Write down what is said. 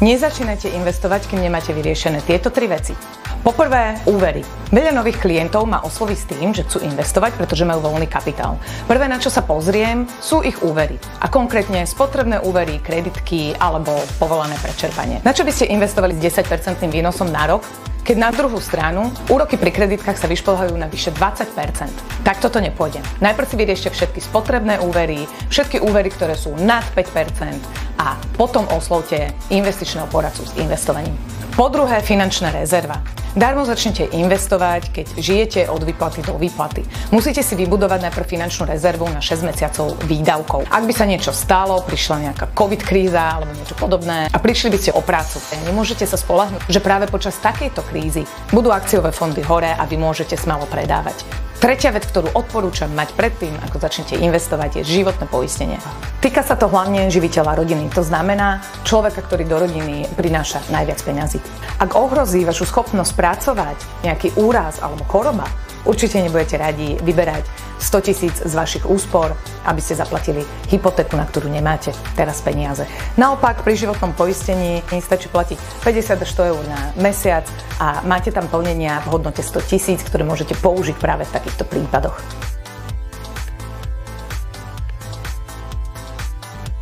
Nezačínajte investovať, kým nemáte vyriešené tieto 3 veci. Poprvé, úvery. Veľa nových klientov ma osloví s tým, že chcú investovať, pretože majú voľný kapitál. Prvé, na čo sa pozriem, sú ich úvery. A konkrétne spotrebné úvery, kreditky alebo povolené prečerpanie. Na čo by ste investovali s 10% výnosom na rok, keď na druhú stranu úroky pri kreditkách sa vyšplhajú na vyše 20%. Tak toto nepôjde. Najprv si vyriešte všetky spotrebné úvery, všetky úvery, ktoré sú nad 5% a potom oslovte investičného poradcu s investovaním. Po druhé, finančná rezerva. Darmo začnete investovať, keď žijete od výplaty do výplaty. Musíte si vybudovať najprv finančnú rezervu na 6 mesiacov výdavkov. Ak by sa niečo stalo, prišla nejaká COVID kríza alebo niečo podobné a prišli by ste o prácu, nemôžete sa spoľahnúť, že práve počas takejto krízy budú akciové fondy hore a vy môžete smelo predávať. Tretia vec, ktorú odporúčam mať predtým, ako začnete investovať, je životné poistenie. Týka sa to hlavne živiteľa rodiny. To znamená človeka, ktorý do rodiny prináša najviac peňazí. Ak ohrozí vašu schopnosť pracovať nejaký úraz alebo choroba, určite nebudete radi vyberať 100 000 z vašich úspor, aby ste zaplatili hypotéku, na ktorú nemáte teraz peniaze. Naopak, pri životnom poistení stačí platiť 50 až 100 eur na mesiac a máte tam plnenia v hodnote 100 000, ktoré môžete použiť práve v takýchto prípadoch.